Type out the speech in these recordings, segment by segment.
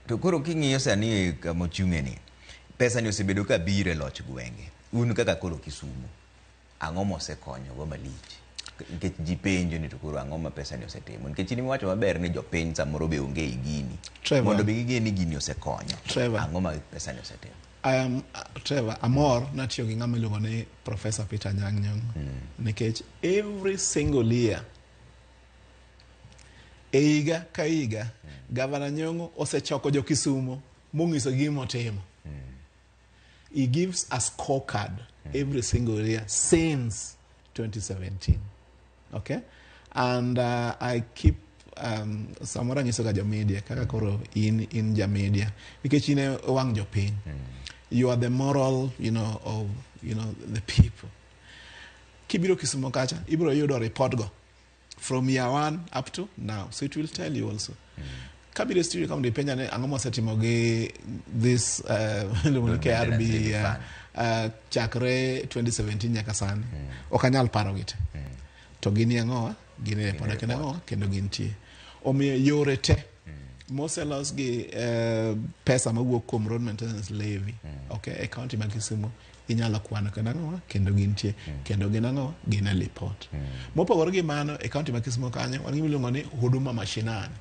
To koro king'iyo sani kama ochung'e ni, pesa ni osebedo ka biro e loch gwenge. Un kaka koro Kisumu, ang'o mosekonyogo malich? Nikech ji penjo ni to koro ang'o ma pesa ni osetimo. Nikech ni wacho maber ni jopiny samoro be onge i gini. Mondo be gige ni gini osekonyo. Ang'o ma pesa ni osetimo. Trevor, amor natiyo gi ng'ama iluongo ni Professor Peter Nyang'. Nikech every single year, e higa ka higa, Gavana Nyong'o osechoko jo Kisumu mong'iso gimotimo. He gives a scorecard every single year since 2017. Okay? And I keep samora ngiso ga jo media kaka koro in ja media because wang jo piny. You are the moral, of the people. Kibiro Kisumu kacha, ibiro yudo report go from year 1 up to now. So it will tell you also. Kabiro studio come depend ne ang'o mosetimo gi this KRB chakre 2017 nyaka sani. Okanyal paro gite. To gini ang'owa, gini report kendo ang'owa, kendo gintie. Omiyo yore te moselos gi pesa mawuok kuom road maintenance levy, okay, e kaonti ma Kisumu inyalo kwano kendo ang'owa, kendo gintie, kendo gin ang'owa, gin e lipot. Mopogore gi mano, e kaonti ma Kisumu kanyo, wan gimiluongo ni huduma mashinani,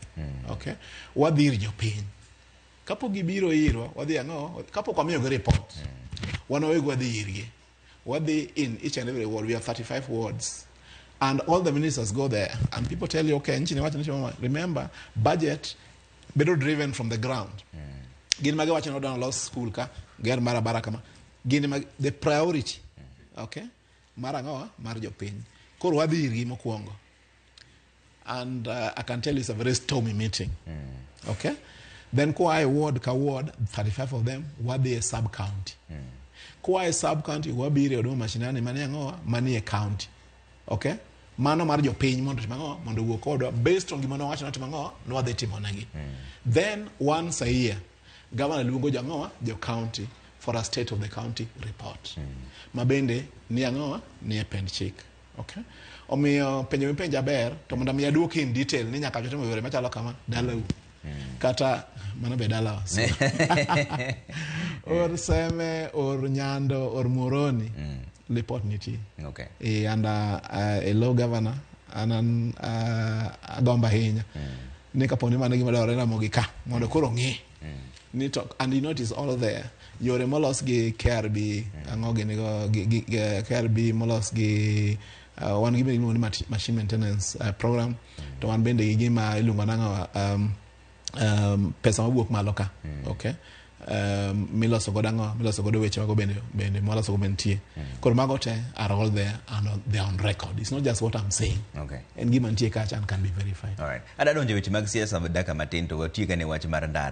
okay? Wadhi ir jopiny. Kapok gibiro irwa, wadhi ang'owa, kapok wamiyogi report, wan wawegi wadhi irgi. Wadhi in each and every ward, we have 35 wards. And all the ministers go there, and people tell you, okay, remember, budget better driven from the ground. Gin mage wacho no lost school ka, ger mara barakama. Gin the priority, okay? Mara ngoa, mar jopiny. Koro wadhi irgi mokwongo. And I can tell you it's a very stormy meeting. Okay? Then kwa ward ka ward, 35 of them, wadhi a sub-county. Kwa a sub-county, wabiri huduma mashinani, mani ngoa, mani a county. Okay? Mano mar jopiny mondo timango mondo wuok kodwa based on gimano wacho na timango no wadhi timo negi. Then once a year governor luongo jangoa jo county for a state of the county report. Mabende ni angoa ni e pen chik. Okay? Omiyo penjo penja ber to mondo mi aduoki in detail ni nyaka jotimo yore machalo kama dala u. Kata mano be dala was. Or Seme or Nyando or Moroni. Lipot Nitie. Okay. And a low governor and agomba hinya. Nika poni managi madore Ramogi ka mondo koro ngi. Ni talk and it's all there. Yore molos gi KRB angoge nego KRB molos gi one give me machine maintenance program to one bende gi ma ilunga nanga pesa mabuk maloka. Okay. Miloso godo weche mago bende molos go mentie. Koro mago te are all there and they are on record. It's not just what I'm saying. Okay. And give mantie kacha and can be verified. All right. Ada donje weche mag siasa dakika matin to tieka ne wach mar ndara.